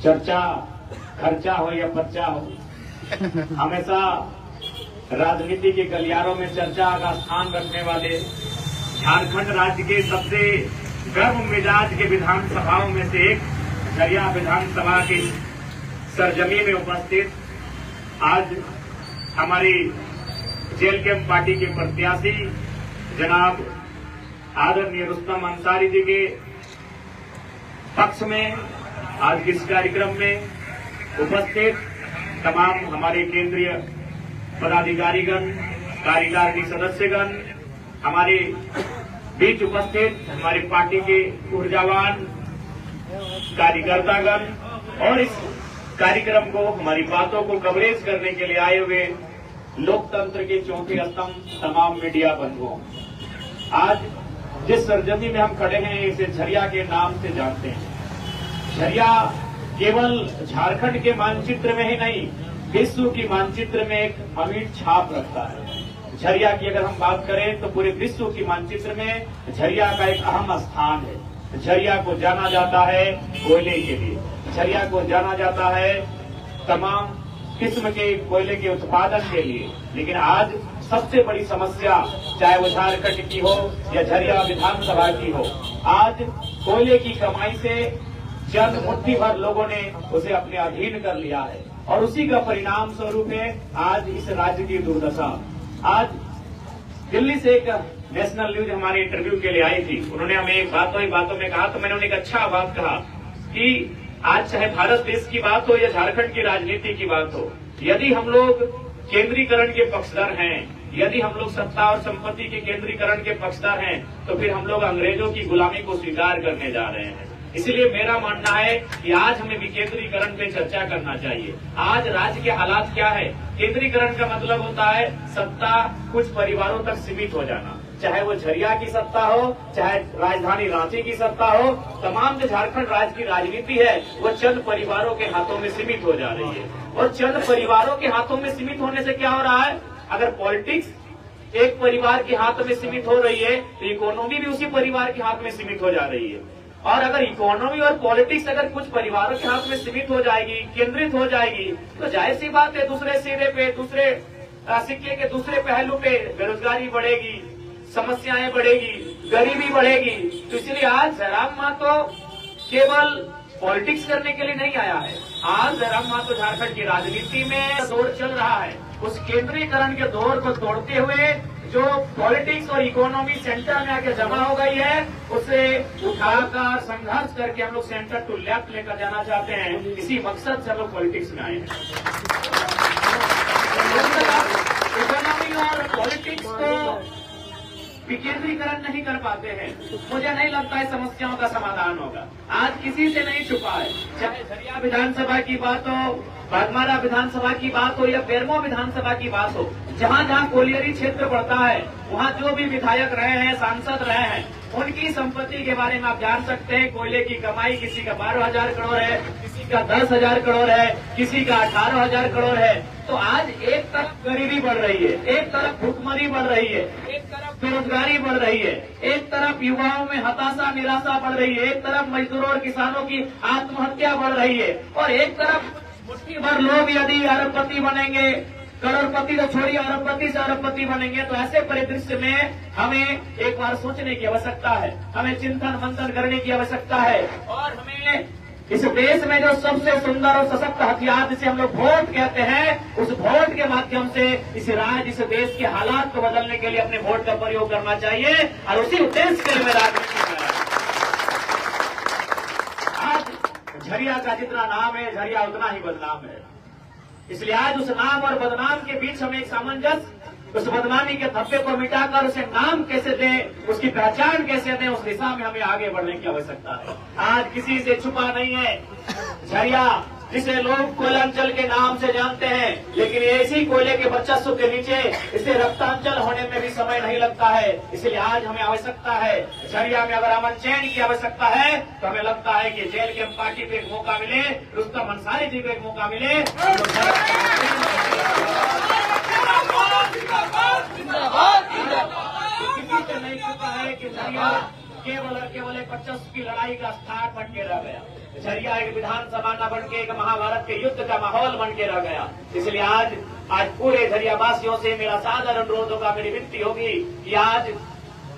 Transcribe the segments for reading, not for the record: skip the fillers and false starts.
चर्चा खर्चा हो या पर्चा हो, हमेशा राजनीति के गलियारों में चर्चा का स्थान रखने वाले झारखंड राज्य के सबसे गर्म मिजाज के विधानसभाओं में से एक झरिया विधानसभा की सरजमी में उपस्थित आज हमारी जेल कैंप पार्टी के प्रत्याशी जनाब आदरणीय रुस्तम अंसारी जी के पक्ष में आज इस कार्यक्रम में उपस्थित तमाम हमारे केंद्रीय पदाधिकारीगण, कार्यकारिणी सदस्यगण, हमारे बीच उपस्थित हमारी पार्टी के ऊर्जावान कार्यकर्तागण और इस कार्यक्रम को, हमारी बातों को कवरेज करने के लिए आए हुए लोकतंत्र के चौथे स्तंभ तमाम मीडिया बंधुओं, आज जिस सरजमी में हम खड़े हैं इसे झरिया के नाम से जानते हैं। झरिया केवल झारखंड के मानचित्र में ही नहीं, विश्व की मानचित्र में एक अमिट छाप रखता है। झरिया की अगर हम बात करें तो पूरे विश्व की मानचित्र में झरिया का एक अहम स्थान है। झरिया को जाना जाता है कोयले के लिए, झरिया को जाना जाता है तमाम किस्म के कोयले के उत्पादन के लिए, लेकिन आज सबसे बड़ी समस्या चाहे वो झारखंड की हो या झरिया विधानसभा की हो, आज कोयले की कमाई से चंद मुट्ठी भर लोगों ने उसे अपने अधीन कर लिया है और उसी का परिणाम स्वरूप है आज इस राज्य की दुर्दशा। आज दिल्ली से एक नेशनल न्यूज हमारे इंटरव्यू के लिए आई थी, उन्होंने हमें एक बातों ही बातों में कहा, तो मैंने उन्हें एक अच्छा बात कहा कि आज चाहे भारत देश की बात हो या झारखंड की राजनीति की बात हो, यदि हम लोग केंद्रीकरण के पक्षधर हैं, यदि हम लोग सत्ता और संपत्ति के केंद्रीकरण के पक्षधर हैं, तो फिर हम लोग अंग्रेजों की गुलामी को स्वीकार करने जा रहे हैं। इसलिए मेरा मानना है कि आज हमें विकेंद्रीकरण पे चर्चा करना चाहिए। आज राज्य के हालात क्या है? केंद्रीकरण का मतलब होता है सत्ता कुछ परिवारों तक सीमित हो जाना, चाहे वो झरिया की सत्ता हो, चाहे राजधानी रांची की सत्ता हो, तमाम जो झारखंड राज्य की राजनीति है वो चंद परिवारों के हाथों में सीमित हो जा रही है। और चंद परिवारों के हाथों में सीमित होने से क्या हो रहा है? अगर पॉलिटिक्स एक परिवार के हाथ में सीमित हो रही है तो इकोनॉमी भी उसी परिवार के हाथ में सीमित हो जा रही है। और अगर इकोनॉमी और पॉलिटिक्स अगर कुछ परिवारों के हाथ में सीमित हो जाएगी, केंद्रित हो जाएगी, तो जाहिर सी बात है दूसरे सिरे पे, दूसरे सिक्के के दूसरे पहलू पे बेरोजगारी बढ़ेगी, समस्याएं बढ़ेगी, गरीबी बढ़ेगी। तो इसलिए आज जयराम महतो केवल पॉलिटिक्स करने के लिए नहीं आया है। आज जयराम महतो झारखंड की राजनीति में दौर चल रहा है, उस केंद्रीकरण के दौर को तोड़ते हुए जो पॉलिटिक्स और इकोनॉमी सेंटर में आके जमा हो गई है उसे उठाकर संघर्ष करके हम लोग सेंटर टू लेफ्ट लेकर जाना चाहते हैं। इसी मकसद से हम लोग पॉलिटिक्स में आए हैं। इकोनॉमी और पॉलिटिक्स को विकेंद्रीकरण नहीं कर पाते हैं, मुझे नहीं लगता है समस्याओं का समाधान होगा। आज किसी से नहीं छुपा है, चाहे झरिया विधानसभा की बात हो, बागमारा विधानसभा की बात हो या बेरमो विधानसभा की बात हो, जहाँ जहाँ कोलियरी क्षेत्र पड़ता है वहाँ जो भी विधायक रहे हैं, सांसद रहे हैं, उनकी संपत्ति के बारे में आप जान सकते हैं। कोयले की कमाई किसी का 12,000 करोड़ है, किसी का 10,000 करोड़ है, किसी का 18,000 करोड़ है। तो आज एक तरफ गरीबी बढ़ रही है, एक तरफ भूखमरी बढ़ रही है, एक तरफ बेरोजगारी बढ़ रही है, एक तरफ युवाओं में हताशा निराशा बढ़ रही है, एक तरफ मजदूरों और किसानों की आत्महत्या बढ़ रही है, और एक तरफ मुट्ठी भर लोग यदि अरबपति बनेंगे, करोड़पति तो छोड़िए, अरबपति से अरबपति बनेंगे, तो ऐसे परिदृश्य में हमें एक बार सोचने की आवश्यकता है, हमें चिंतन मंथन करने की आवश्यकता है। और हमें इस देश में जो सबसे सुंदर और सशक्त हथियार जिसे हम लोग वोट कहते हैं, उस वोट के माध्यम से इस राज्य, इस देश के हालात को बदलने के लिए अपने वोट का प्रयोग करना चाहिए और उसी उद्देश्य के लिए मैं राजनीति कर रहा हूं। आज झरिया का जितना नाम है, झरिया उतना ही बदनाम है। इसलिए आज उस नाम और बदनाम के बीच हमें एक सामंजस्य, उस बदनामी के धब्बे को मिटाकर उसे नाम कैसे दें, उसकी पहचान कैसे दें, उस दिशा में हमें आगे बढ़ने की आवश्यकता है। आज किसी से छुपा नहीं है झरिया, जिसे लोग कोयलांचल के नाम से जानते हैं, लेकिन इसी कोयले के वर्चस्व के नीचे इसे रक्तांचल होने में भी समय नहीं लगता है। इसलिए आज हमें आवश्यकता है, झरिया में अगर अमन चैन की आवश्यकता है तो हमें लगता है कि जेल कैंप पार्टी पे एक मौका मिले, रुस्तम अंसारी जी को एक मौका मिले। किसी से नहीं छुपा है कि झरिया केवल और केवल एक वर्चस्व की लड़ाई का स्थान बन के रह गया। झरिया एक विधानसभा न बन के एक महाभारत के युद्ध का माहौल बन के रह गया। इसलिए आज पूरे झरिया वासियों से मेरा सादर अनुरोध होगा, मेरी विनती होगी कि आज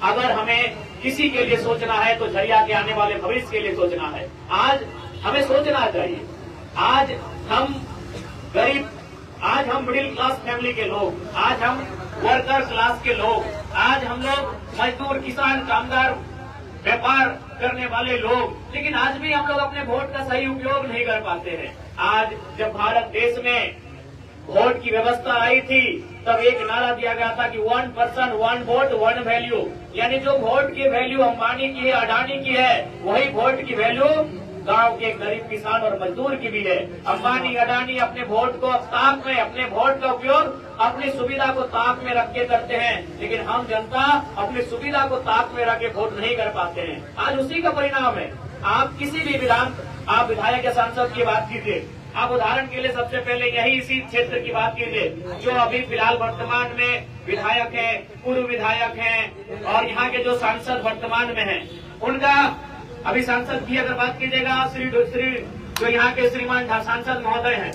अगर हमें किसी के लिए सोचना है तो झरिया के आने वाले भविष्य के लिए सोचना है। आज हमें सोचना चाहिए। आज हम गरीब, आज हम मिडिल क्लास फैमिली के लोग, आज हम वर्कर क्लास के लोग, आज हम लोग मजदूर, किसान, कामगार, व्यापार करने वाले लोग, लेकिन आज भी हम लोग अपने वोट का सही उपयोग नहीं कर पाते हैं। आज जब भारत देश में वोट की व्यवस्था आई थी तब एक नारा दिया गया था कि 1 पर्सन 1 वोट 1 वैल्यू, यानी जो वोट की वैल्यू अंबानी की है, अडानी की है, वही वोट की वैल्यू गांव के गरीब किसान और मजदूर की भी है। अंबानी, अडानी अपने वोट को ताक में, अपने वोट का उपयोग अपनी सुविधा को ताक में रख के करते हैं, लेकिन हम जनता अपनी सुविधा को ताक में रख के वोट नहीं कर पाते हैं। आज उसी का परिणाम है। आप किसी भी आप विधायक या सांसद की बात कीजिए, आप उदाहरण के लिए सबसे पहले यही इसी क्षेत्र की बात कीजिए, जो अभी फिलहाल वर्तमान में विधायक हैं, पूर्व विधायक हैं और यहाँ के जो सांसद वर्तमान में हैं, उनका अभी सांसद की अगर बात कीजिएगा, श्री जो यहाँ के श्रीमान सांसद महोदय हैं,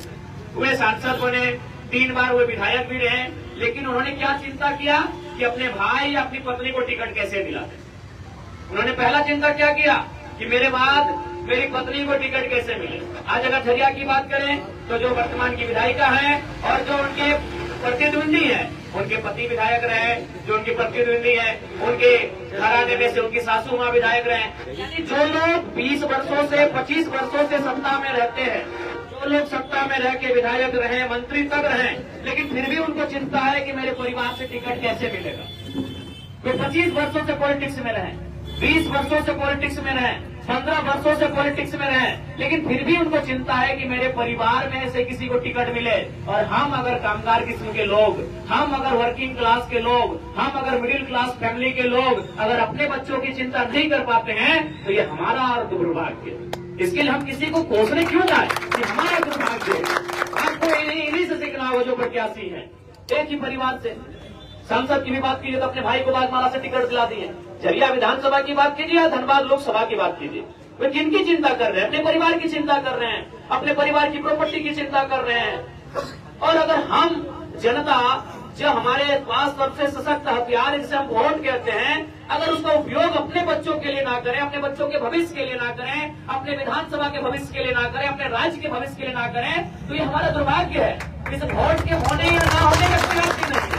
वे सांसद बने, 3 बार वे विधायक भी रहे, लेकिन उन्होंने क्या चिंता किया कि अपने भाई या अपनी पत्नी को टिकट कैसे दिला दे। उन्होंने पहला चिंता क्या किया कि मेरे बाद मेरी पत्नी को टिकट कैसे मिले। आज अगर झरिया की बात करें तो जो वर्तमान की विधायिका है और जो उनके प्रतिद्वंदी है, उनके पति विधायक रहे, जो उनके प्रतिद्वंदी है, उनके घराने में से उनकी सासू माँ विधायक रहे, यानी जो लोग 20 वर्षों से 25 वर्षों से सत्ता में रहते हैं, जो लोग सत्ता में रह के विधायक रहे, मंत्री तक रहे, लेकिन फिर भी उनको चिंता है कि मेरे परिवार से टिकट कैसे मिलेगा। वे 25 वर्षों से पॉलिटिक्स में रहे, 20 वर्षों से पॉलिटिक्स में रहे, 15 वर्षों से पॉलिटिक्स में रहे, लेकिन फिर भी उनको चिंता है कि मेरे परिवार में से किसी को टिकट मिले। और हम अगर कामगार किस्म के लोग, हम अगर वर्किंग क्लास के लोग, हम अगर मिडिल क्लास फैमिली के लोग अगर अपने बच्चों की चिंता नहीं कर पाते हैं तो ये हमारा और दुर्भाग्य है। इसके लिए हम किसी को कोसने क्यों जाए कि हमारा दुर्भाग्य है। आपको इन्हीं से सीखना होगा जो प्रत्याशी है, एक ही परिवार से। सांसद की भी बात कीजिए तो अपने भाई को बागमाला से टिकट दिला दिए। झरिया विधानसभा की बात कीजिए या धनबाद लोकसभा की बात कीजिए, वे किनकी चिंता कर रहे हैं? अपने परिवार की चिंता कर रहे हैं, अपने परिवार की प्रॉपर्टी की चिंता कर रहे हैं। और अगर हम जनता, जो हमारे पास सबसे सशक्त हथियार जिसे हम वोट कहते हैं, अगर उसका उपयोग अपने बच्चों के लिए ना करें, अपने बच्चों के भविष्य के लिए ना करें, अपने विधानसभा के भविष्य के लिए ना करें, अपने राज्य के भविष्य के लिए ना करें, तो ये हमारा दुर्भाग्य है। इस वोट के होने या ना होने का कोई अर्थ नहीं है।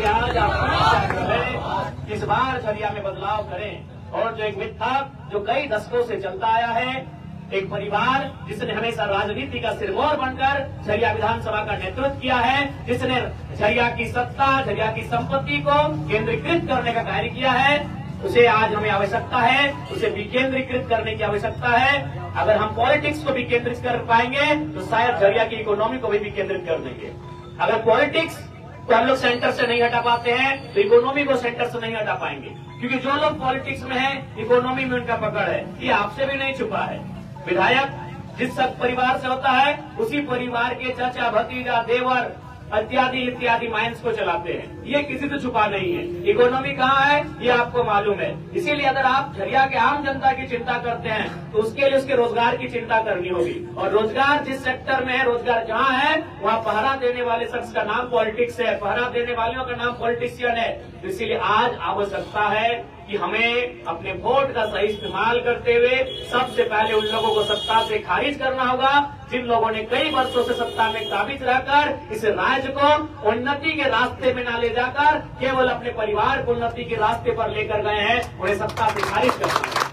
आज आप इस बार झरिया में बदलाव करें और जो एक मिथ्या जो कई दशकों से चलता आया है, एक परिवार जिसने हमेशा राजनीति का सिरमौर बनकर झरिया विधानसभा का नेतृत्व किया है, जिसने झरिया की सत्ता, झरिया की संपत्ति को केंद्रीकृत करने का कार्य किया है, उसे आज हमें आवश्यकता है, उसे विकेंद्रीकृत करने की आवश्यकता है। अगर हम पॉलिटिक्स को विकेंद्रित कर पाएंगे तो शायद झरिया की इकोनॉमी को भी विकेंद्रित कर देंगे। अगर पॉलिटिक्स तो हम लोग सेंटर से नहीं हटा पाते हैं तो इकोनॉमी को सेंटर से नहीं हटा पाएंगे, क्योंकि जो लोग पॉलिटिक्स में हैं, इकोनॉमी में उनका पकड़ है। ये आपसे भी नहीं छुपा है। विधायक जिस परिवार से होता है उसी परिवार के चाचा, भतीजा, देवर इत्यादि माइंस को चलाते हैं। ये किसी से छुपा नहीं है। इकोनॉमी कहाँ है ये आपको मालूम है। इसीलिए अगर आप झरिया के आम जनता की चिंता करते हैं तो उसके लिए उसके रोजगार की चिंता करनी होगी। और रोजगार जिस सेक्टर में है, रोजगार जहाँ है, वहाँ पहरा देने वाले शख्स का नाम पॉलिटिक्स है, पहरा देने वालों का नाम पॉलिटिशियन है। तो इसीलिए आज आवश्यकता है कि हमें अपने वोट का सही इस्तेमाल करते हुए सबसे पहले उन लोगों को सत्ता से खारिज करना होगा जिन लोगों ने कई वर्षों से सत्ता में काबिज रहकर इस राज्य को उन्नति के रास्ते में न ले जाकर केवल अपने परिवार को उन्नति के रास्ते पर लेकर गए हैं, उन्हें सत्ता से खारिज करना है।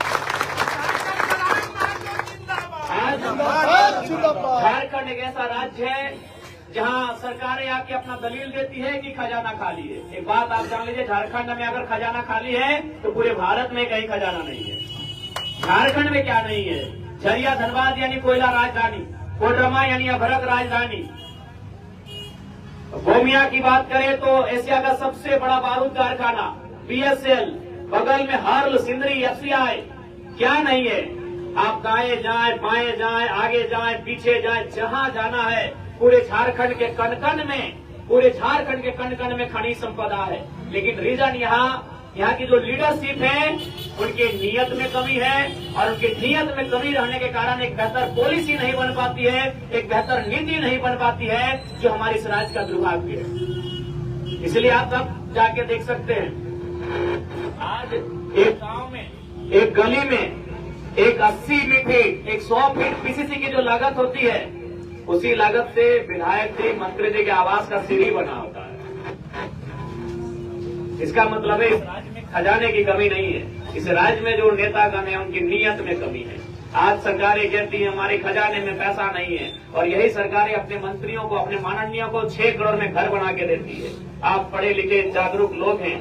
झारखंड एक ऐसा राज्य है जहां सरकारें आके अपना दलील देती है कि खजाना खाली है। एक बात आप जान लीजिए, झारखंड में अगर खजाना खाली है तो पूरे भारत में कहीं खजाना नहीं है। झारखंड में क्या नहीं है? झरिया धनबाद यानी कोयला राजधानी, कोडरमा यानी अभरक राजधानी। गोमिया की बात करें तो एशिया का सबसे बड़ा बारूद कारखाना BSL, बगल में हर्ल, सिंदरी, FCI, क्या नहीं है? आप दाएं जाएं, बाएं जाएं, आगे जाएं, पीछे जाएं, जहां जाना है पूरे झारखंड के कण कण में खनिज संपदा है। लेकिन रीजन यहाँ यहाँ की जो लीडरशिप है उनके नियत में कमी है, और उनके नियत में कमी रहने के कारण एक बेहतर पॉलिसी नहीं बन पाती है, एक बेहतर नीति नहीं बन पाती है, जो हमारे इस राज्य का दुर्भाग्य है। इसलिए आप सब जाके देख सकते हैं, आज एक गांव में, एक गली में, एक 80 फीट, एक 100 फीट पीसीसी की जो लागत होती है, उसी लागत से विधायक जी, मंत्री जी के आवास का सीढ़ी बना होता है। इसका मतलब है इस राज्य में खजाने की कमी नहीं है, इस राज्य में जो नेतागण है उनकी नीयत में कमी है। आज सरकारें कहती है हमारे खजाने में पैसा नहीं है, और यही सरकारें अपने मंत्रियों को, अपने माननीयों को 6 करोड़ में घर बना के देती है। आप पढ़े लिखे जागरूक लोग हैं,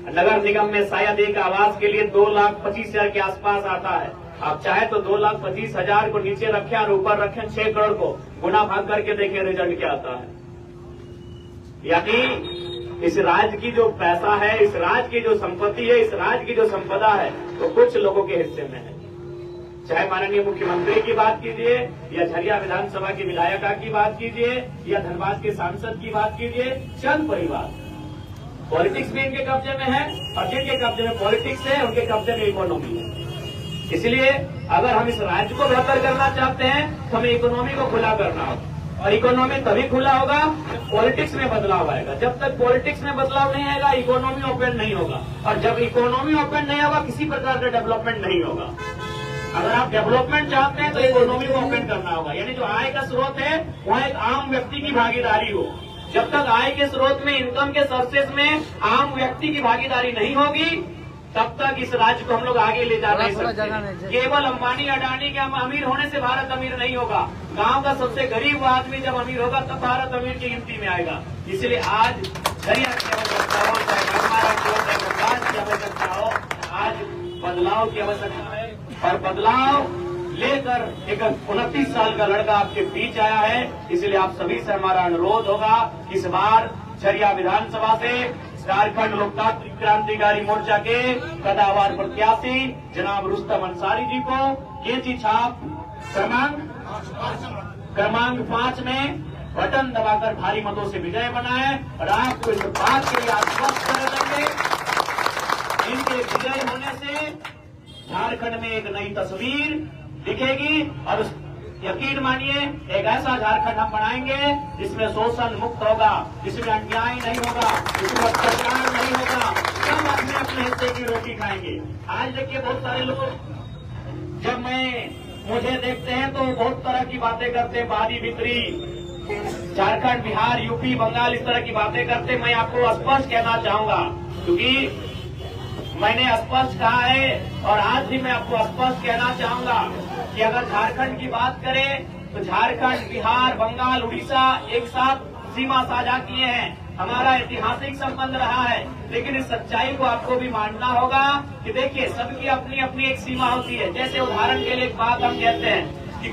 नगर निगम में शायद एक आवास के लिए 2,25,000 के आसपास आता है। आप चाहे तो 2,25,000 को नीचे रखें और ऊपर रखें 6 करोड़ को, गुना भाग करके देखें रिजल्ट क्या आता है। यानी इस राज्य की जो पैसा है, इस राज्य की जो संपत्ति है, इस राज्य की जो संपदा है, तो कुछ लोगों के हिस्से में है। चाहे माननीय मुख्यमंत्री की बात कीजिए, या झरिया विधानसभा की विधायिका की बात कीजिए, या धनबाद के सांसद की बात कीजिए, चंद परिवार। पॉलिटिक्स भी इनके कब्जे में है, और जिनके कब्जे में पॉलिटिक्स है उनके कब्जे में इकोनॉमी है। इसलिए अगर हम इस राज्य को बेहतर करना चाहते हैं तो हमें इकोनॉमी को खुला करना होगा, और इकोनॉमी तभी खुला होगा जब पॉलिटिक्स में बदलाव आएगा। जब तक पॉलिटिक्स में बदलाव नहीं आएगा, इकोनॉमी ओपन नहीं होगा, और जब इकोनॉमी ओपन नहीं होगा, किसी प्रकार का डेवलपमेंट नहीं होगा। अगर आप डेवलपमेंट चाहते हैं तो इकोनॉमी को ओपन करना होगा, यानी जो आय का स्रोत है वहाँ एक आम व्यक्ति की भागीदारी हो। जब तक आय के स्रोत में, इनकम के सोर्सेज में आम व्यक्ति की भागीदारी नहीं होगी, तब तक इस राज्य को हम लोग आगे ले जा नहीं सकते। केवल अंबानी अडानी के अमीर होने से भारत अमीर नहीं होगा। गांव का सबसे गरीब आदमी जब अमीर होगा तब भारत अमीर की गिनती में आएगा। इसलिए आज झरिया की आवश्यकता हो, चाहे हमारा की आवश्यकता हो, आज बदलाव की आवश्यकता है, और बदलाव लेकर एक 29 साल का लड़का आपके बीच आया है। इसलिए आप सभी से हमारा अनुरोध होगा, इस बार झरिया विधानसभा से झारखंड लोकतांत्रिक क्रांतिकारी मोर्चा के कदावर प्रत्याशी जनाब रुस्तम अंसारी जी को केजी छाप क्रमांक 5 में बटन दबाकर भारी मतों से विजय बनाए, और आपको इस बात के लिए आश्वस्त कर देंगे, इनके विजय होने से झारखंड में एक नई तस्वीर दिखेगी, और यकीन मानिए एक ऐसा झारखंड हम बनाएंगे जिसमें शोषण मुक्त होगा, जिसमें अन्याय नहीं होगा, जिसमें अत्याचार नहीं होगा, सब अपने अपने हिस्से की रोटी खाएंगे। आज देखिए बहुत सारे लोग जब मुझे देखते हैं तो बहुत तरह की बातें करते हैं, बारी बिक्री, झारखंड, बिहार, यूपी, बंगाल, इस तरह की बातें करते। मैं आपको स्पष्ट कहना चाहूंगा, क्योंकि मैंने स्पष्ट कहा है, और आज भी मैं आपको स्पष्ट कहना चाहूंगा कि अगर झारखंड की बात करें तो झारखंड, बिहार, बंगाल, उड़ीसा एक साथ सीमा साझा किए हैं, हमारा ऐतिहासिक संबंध रहा है। लेकिन इस सच्चाई को आपको भी मानना होगा कि देखिए सबकी अपनी अपनी एक सीमा होती है। जैसे उदाहरण के लिए एक बात हम कहते हैं कि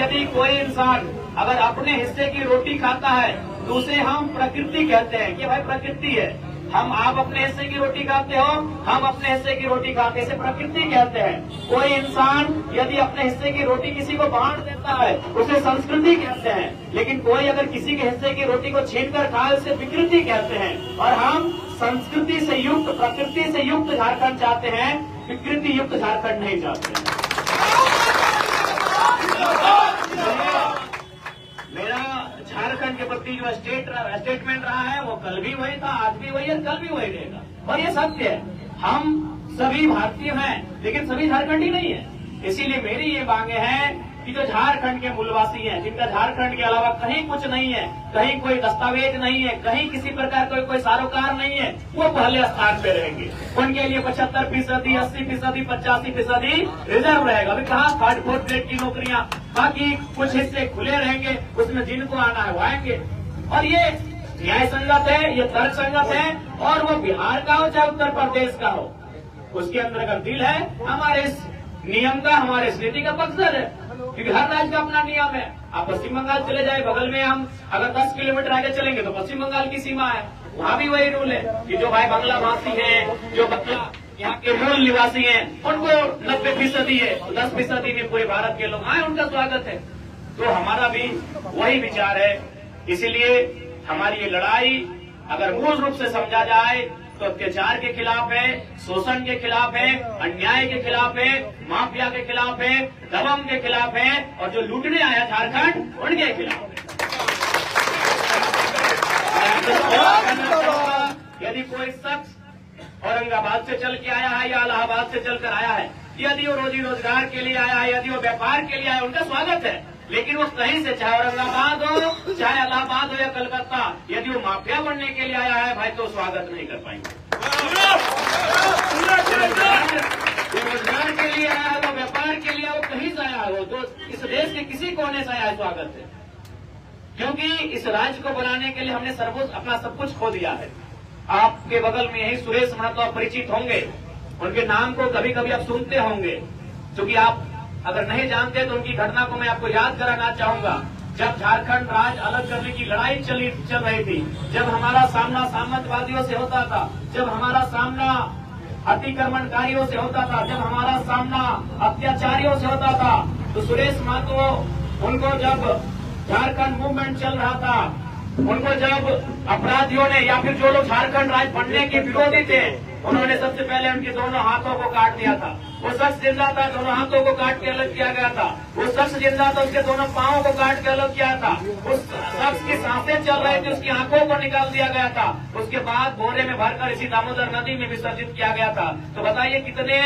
यदि कोई इंसान अगर अपने हिस्से की रोटी खाता है तो उसे हम प्रकृति कहते हैं कि भाई प्रकृति है। आप अपने हिस्से की रोटी खाते हो, हम अपने हिस्से की रोटी खाते हैं, इसे प्रकृति कहते हैं। कोई इंसान यदि अपने हिस्से की रोटी किसी को बांट देता है उसे संस्कृति कहते हैं, लेकिन कोई अगर किसी के हिस्से की रोटी को छीनकर खाए उसे विकृति कहते हैं। और हम संस्कृति से युक्त, प्रकृति से युक्त झारखंड चाहते हैं, विकृति युक्त झारखंड नहीं चाहते। मेरा झारखंड के प्रति जो स्टेटमेंट रहा है वो कल भी वही था, आज भी वही है, कल भी वही रहेगा, और ये सत्य है। हम सभी भारतीय हैं, लेकिन सभी झारखंडी नहीं है। इसीलिए मेरी ये मांगे हैं कि जो झारखंड के मूलवासी हैं, जिनका झारखंड के अलावा कहीं कुछ नहीं है, कहीं कोई दस्तावेज नहीं है, कहीं किसी प्रकार का कोई सारोकार नहीं है, वो पहले स्थान पे रहेंगे। उनके लिए 75%, 80%, 85% रिजर्व रहेगा। अभी कहा 4th ग्रेड की नौकरियां, बाकी कुछ हिस्से खुले रहेंगे, उसमें जिनको आना है वो आएंगे। और ये न्याय संगत है, ये तर्क संगत है, और वो बिहार का हो चाहे उत्तर प्रदेश का हो, उसके अंदर अगर दिल है हमारे इस नियम का, हमारे इस नीति का पक्षधर है, क्योंकि हर राज्य का अपना नियम है। आप पश्चिम बंगाल चले जाए, बगल में हम अगर 10 किलोमीटर आगे चलेंगे तो पश्चिम बंगाल की सीमा है, वहाँ भी वही रूल है कि जो भाई बांग्ला भाषी है, जो बंगला यहाँ के मूल निवासी हैं, उनको 90% है, 10% में पूरे भारत के लोग आए, उनका स्वागत है। तो हमारा भी वही विचार है। इसीलिए हमारी ये लड़ाई अगर मूल रूप से समझा जाए तो अत्याचार के खिलाफ है, शोषण के खिलाफ है, अन्याय के खिलाफ है, माफिया के खिलाफ है, दबंग के खिलाफ है, और जो लूटने आया झारखंड उनके खिलाफ है। यदि कोई शख्स औरंगाबाद से चल के आया है या इलाहाबाद से चलकर आया है, यदि वो रोजी रोजगार के लिए आया है, यदि वो व्यापार के लिए आया है, उनका स्वागत है। लेकिन वो कहीं से, चाहे औरंगाबाद हो, चाहे इलाहाबाद हो या कलकत्ता, यदि वो माफिया बनने के लिए आया है भाई, तो स्वागत नहीं कर पाएंगे। रोजगार के लिए आया है, वो व्यापार के लिए, वो कहीं से आया है, वो तो इस देश के किसी कोने से आया है, स्वागत है। क्योंकि इस राज्य को बनाने के लिए हमने सर्वोच्च अपना सब कुछ खो दिया है। आपके बगल में यही सुरेश महतो आप परिचित होंगे, उनके नाम को कभी कभी आप सुनते होंगे। क्योंकि आप अगर नहीं जानते तो उनकी घटना को मैं आपको याद कराना चाहूंगा। जब झारखंड राज्य अलग करने की लड़ाई चल रही थी, जब हमारा सामना सामंतवादियों से होता था, जब हमारा सामना अतिक्रमणकारियों से होता था, जब हमारा सामना अत्याचारियों से होता था, तो सुरेश महतो, उनको जब झारखंड मूवमेंट चल रहा था, उनको जब अपराधियों ने या फिर जो लोग झारखंड राज्य बनने के विरोधी थे, उन्होंने सबसे पहले उनके दोनों हाथों को काट दिया था। वो शख्स जिंदा था, दोनों हाथों को काट के अलग किया गया था। वो शख्स जिंदा था, उसके दोनों पांवों को काट के अलग किया था। उस शख्स की सांसें चल रही थी, उसकी आंखों को निकाल दिया गया था। उसके बाद बोरे में भरकर इसी दामोदर नदी में विसर्जित किया गया था। तो बताइए कितने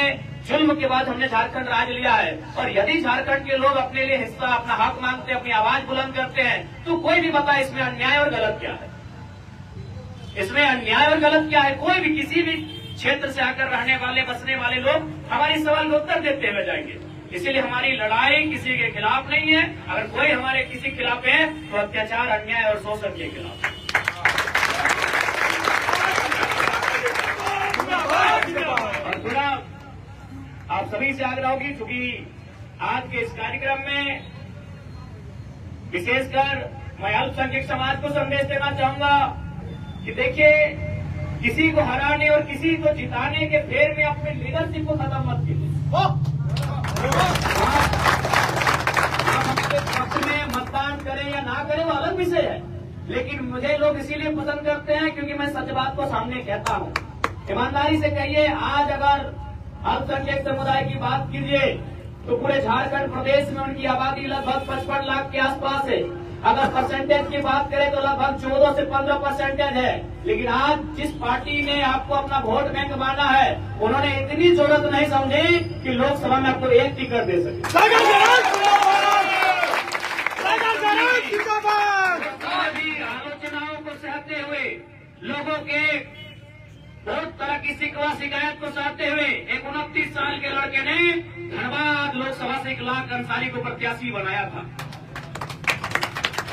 जुल्म के बाद हमने झारखंड राज लिया है। और यदि झारखंड के लोग अपने लिए हिस्सा, अपना हक मांगते हैं, अपनी आवाज बुलंद करते हैं, तो कोई भी बताए इसमें अन्याय और गलत क्या है। इसमें अन्याय और गलत क्या है। कोई भी किसी भी क्षेत्र से आकर रहने वाले, बसने वाले लोग हमारे सवाल का उत्तर देते हुए जाएंगे। इसीलिए हमारी लड़ाई किसी के खिलाफ नहीं है। अगर कोई हमारे किसी खिलाफ है तो अत्याचार, अन्याय और शोषण के खिलाफ। और पूरा आप सभी से आग्रह होगी, क्योंकि आज के इस कार्यक्रम में विशेषकर मैं अल्पसंख्यक समाज को संदेश देना चाहूंगा कि देखिए, किसी को हराने और किसी को जिताने के फेर में अपने लीडरशिप को खत्म मत कीजिए। अपने पक्ष में मतदान करें या ना करें वो अलग विषय है, लेकिन मुझे लोग इसीलिए पसंद करते हैं क्योंकि मैं सच बात को सामने कहता हूं। ईमानदारी से कहिए, आज अगर अल्पसंख्यक समुदाय की बात कीजिए तो पूरे झारखंड प्रदेश में उनकी आबादी लगभग 55 लाख के आसपास है। अगर परसेंटेज की बात करें तो लगभग 14 से 15% है। लेकिन आज जिस पार्टी ने आपको अपना वोट बैंक माना है, उन्होंने इतनी जरूरत नहीं समझी कि लोकसभा में आपको एक टिकट दे सके। आलोचनाओं को सहते हुए, लोगों के बहुत तरह की शिकवा शिकायत को सहते हुए एक 29 साल के लड़के ने धनबाद लोकसभा से 1 लाख अंसारी को प्रत्याशी बनाया था।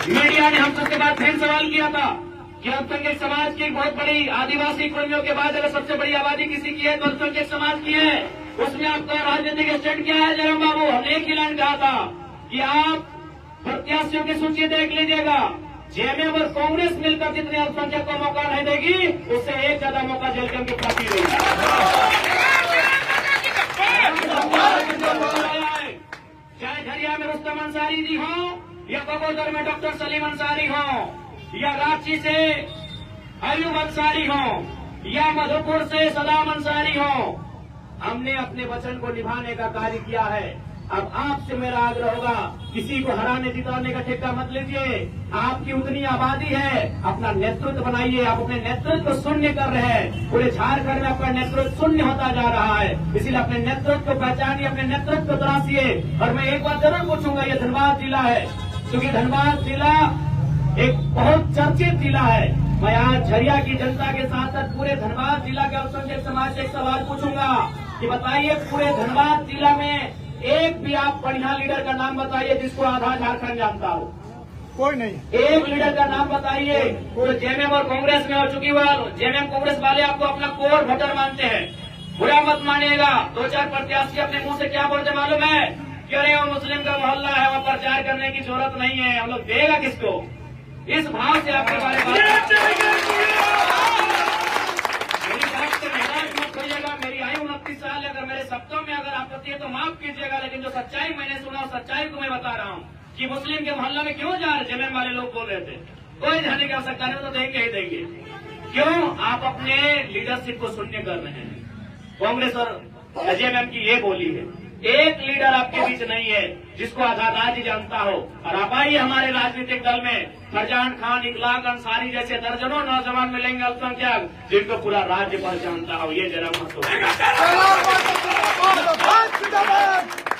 मीडिया ने हम सबके बाद फिर सवाल किया था कि अल्पसंख्यक समाज की बहुत बड़ी आदिवासी कर्मियों के बाद अगर सबसे बड़ी आबादी किसी की है तो अल्पसंख्यक समाज की है। उसमें आपका राजनीतिक स्टैंड क्या है जयराम बाबू? हमने एक ही लाइन कहा था कि आप प्रत्याशियों की सूची देख लीजिएगा, जेएमएम और कांग्रेस मिलकर जितने अल्पसंख्यक को मौका नहीं देगी, उससे एक ज्यादा मौका जेलकम की प्राप्ति देगी। चाहे झरिया में रुस्तम अंसारी जी हो या बगोदर में डॉक्टर सलीम अंसारी हो या रांची से अयूब अंसारी हो या मधुपुर से सलाम अंसारी हो, हमने अपने वचन को निभाने का कार्य किया है। अब आपसे मेरा आग्रह होगा, किसी को हराने जिताने का ठेका मत लीजिए। आपकी उतनी आबादी है, अपना नेतृत्व बनाइए। आप अपने नेतृत्व को शून्य कर रहे हैं। पूरे झारखंड में आपका नेतृत्व शून्य होता जा रहा है। इसलिए अपने नेतृत्व को पहचानिए, अपने नेतृत्व को तलाशिए। और मैं एक बात जरूर पूछूंगा, ये धनबाद जिला है, क्योंकि धनबाद जिला एक बहुत चर्चित जिला है। मैं आज झरिया की जनता के साथ साथ पूरे धनबाद जिला के अल्पसंख्यक समाज से एक सवाल पूछूंगा कि बताइए, पूरे धनबाद जिला में एक भी आप बढ़िया लीडर का नाम बताइए जिसको आधा झारखंड जानता हो। कोई नहीं। एक लीडर का नाम बताइए जो जेएमएम और कांग्रेस में हो चुकी हुआ। जेएमएम कांग्रेस वाले आपको अपना कोर वोटर मानते हैं, बुरा मत मानिएगा। 2-4 प्रत्याशी अपने मुंह से क्या बोलते मालूम है कि अरे वो मुस्लिम का मोहल्ला है, वहाँ प्रचार करने की जरूरत नहीं है, हम लोग देगा किसको? इस भाव से आपके बारे में मेरी आयु 29 साल है। अगर मेरे शब्दों में अगर आपत्ति है तो माफ कीजिएगा, लेकिन जो सच्चाई मैंने सुना उस सच्चाई को मैं बता रहा हूँ कि मुस्लिम के मोहल्ला में क्यों जा रहे जेएमएम वाले लोग बोल रहे थे। कोई जाने की आवश्यकता नहीं, तो देंगे ही देंगे। क्यों आप अपने लीडरशिप को शून्य कर रहे हैं? कांग्रेस और जेएमएम की ये बोली है, एक लीडर आपके बीच नहीं है जिसको आजाद ही जानता हो। और आप आइए हमारे राजनीतिक दल में, फरजान खान, इकलाक अंसारी जैसे दर्जनों नौजवान मिलेंगे अल्पसंख्यक, जिनको पूरा राज्य पहचानता हो। ये जरा महत्व।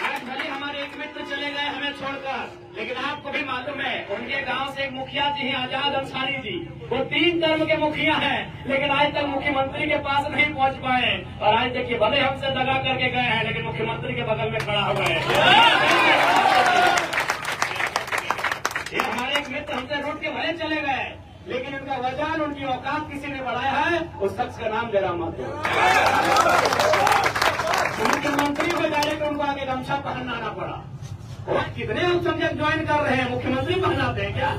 आज भले हमारे एक मित्र चले गए हमें छोड़कर, लेकिन आपको भी मालूम है उनके गांव से एक मुखिया जी हैं, आजाद अंसारी जी। वो 3 टर्म के मुखिया हैं, लेकिन आज तक मुख्यमंत्री के पास नहीं पहुंच पाए। और आज देखिए, भले हमसे दगा करके गए हैं, लेकिन मुख्यमंत्री के बगल में खड़ा हुआ है। ये हमारे एक मित्र हमसे रूठ के भले चले गए, लेकिन उनका वजन, उनकी औकात किसी ने बढ़ाया है, उस शख्स का नाम जरा महत्व। मुख्यमंत्री को डायरेक्ट उनको आगे गमछा पहनाना पड़ा। और कितने अल्पसंख्यक ज्वाइन कर रहे हैं? मुख्यमंत्री पहनाते हैं क्या?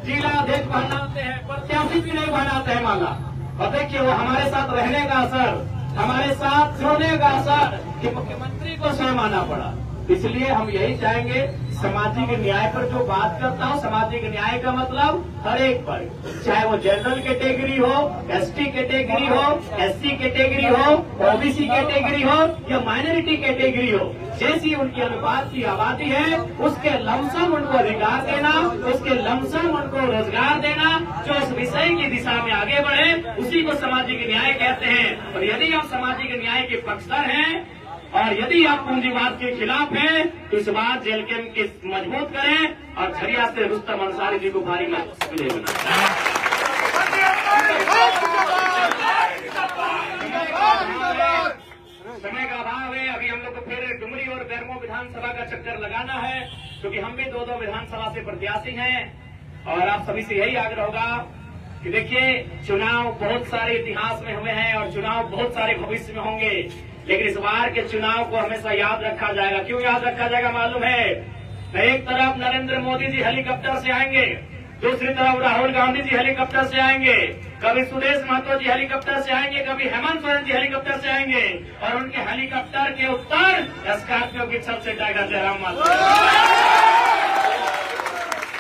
जिला अध्यक्ष पहनाते हैं, प्रत्याशी भी नहीं पहनाते हैं माला। और देखिए, वो हमारे साथ रहने का असर, हमारे साथ सोने का असर कि मुख्यमंत्री को स्वयं आना पड़ा। इसलिए हम यही चाहेंगे, सामाजिक न्याय पर जो बात करता हूँ, सामाजिक न्याय का मतलब हर एक पर, चाहे वो जनरल कैटेगरी हो, एसटी कैटेगरी हो, एससी कैटेगरी हो, ओबीसी कैटेगरी हो या माइनॉरिटी कैटेगरी हो, जैसी उनकी अनुपात की आबादी है, उसके लमसम उनको अधिकार देना, उसके लमसम उनको रोजगार देना, जो उस विषय की दिशा में आगे बढ़े, उसी को सामाजिक न्याय कहते हैं। और यदि आप सामाजिक न्याय के पक्षधर हैं और यदि आप पूंजीवाद के खिलाफ हैं, तो इस बार जेएलके के मजबूत करें और झरिया से रुस्तम अंसारी जी को भारी मत मिलेगा। समय का अभाव है, अभी हम लोग को फिर डुमरी और बैरमो विधानसभा का चक्कर लगाना है, क्योंकि हम भी 2-2 विधानसभा से प्रत्याशी हैं। और आप सभी से यही आग्रह होगा कि देखिए, चुनाव बहुत सारे इतिहास में हुए हैं और चुनाव बहुत सारे भविष्य में होंगे, लेकिन इस बार के चुनाव को हमेशा याद रखा जाएगा। क्यों याद रखा जाएगा मालूम है? एक तरफ नरेंद्र मोदी जी हेलीकॉप्टर से आएंगे, दूसरी तरफ राहुल गांधी जी हेलीकॉप्टर से आएंगे, कभी सुदेश महतो जी हेलीकॉप्टर से आएंगे, कभी हेमंत सोरेन जी हेलीकॉप्टर से आएंगे, और उनके हेलीकॉप्टर के उत्तर स्कॉर्पियो की छत से जाएगा जयराम माता।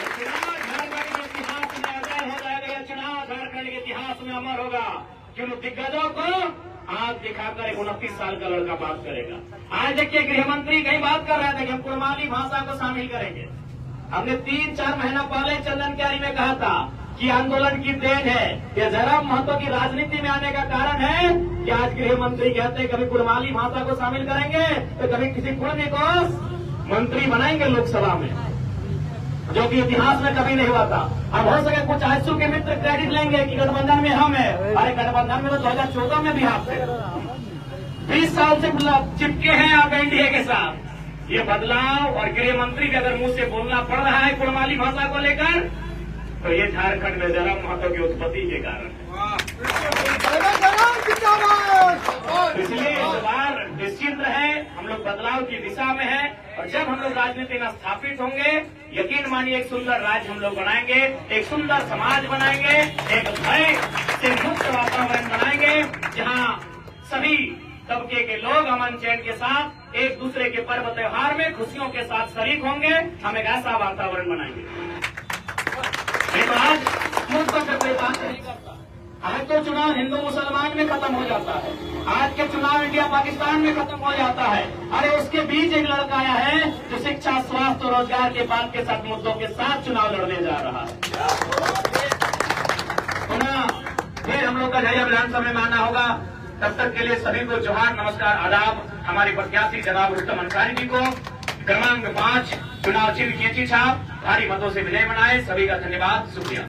इतिहास में अजय हो जाएगा यह चुनाव, झारखंड के इतिहास में अमर होगा। क्यों? दिग्गजों को आज दिखाकर एक 29 साल का लड़का बात करेगा। आज देखिए, गृहमंत्री कहीं बात कर रहे थे कि हम कुड़माली भाषा को शामिल करेंगे। हमने 3-4 महीना पहले चंदन क्यारी में कहा था कि आंदोलन की देन है, ये जयराम महतो की राजनीति में आने का कारण है कि आज गृहमंत्री कहते हैं कभी कुड़माली भाषा को शामिल करेंगे तो कभी किसी कुर्मी को मंत्री बनाएंगे लोकसभा में, जो कि इतिहास में कभी नहीं हुआ था। अब हो सके कुछ आजसू के मित्र क्रेडिट लेंगे कि गठबंधन में हम है। अरे गठबंधन में तो 2014 में भी आप थे, 20 साल से चिपके हैं आप एनडीए के साथ। ये बदलाव और गृह मंत्री के अगर मुंह से बोलना पड़ रहा है कुड़माली भाषा को लेकर, तो ये झारखंड में जयराम महतो की उत्पत्ति के कारण है। इसलिए इस बार निश्चित रहे, हम लोग बदलाव की दिशा में हैं, और जब हम लोग राजनीति में स्थापित होंगे, यकीन मानिए एक सुंदर राज्य हम लोग बनाएंगे, एक सुंदर समाज बनाएंगे, एक भय से मुक्त वातावरण बनाएंगे, जहां सभी तबके के लोग अमन चैन के साथ एक दूसरे के पर्व त्योहार में खुशियों के साथ शरीक होंगे। हम एक ऐसा वातावरण बनाएंगे। तो आज मुद्दों पर कोई बात नहीं करता। आज तो चुनाव हिंदू मुसलमान में खत्म हो जाता है, आज के चुनाव इंडिया पाकिस्तान में खत्म हो जाता है। अरे उसके बीच एक लड़का आया है जो शिक्षा, स्वास्थ्य और रोजगार के बात के साथ मुद्दों के साथ चुनाव लड़ने जा रहा है। फिर हम लोग का झरिया विधानसभा में आना होगा। तब तक के लिए सभी को जोहार, नमस्कार, आदाब। हमारे प्रत्याशी जनाब रुस्तम अंसारी जी को क्रमांक 5 चुनाव चिन्ह कैंची छाप भारी मतों से विजय बनाए। सभी का धन्यवाद, शुक्रिया।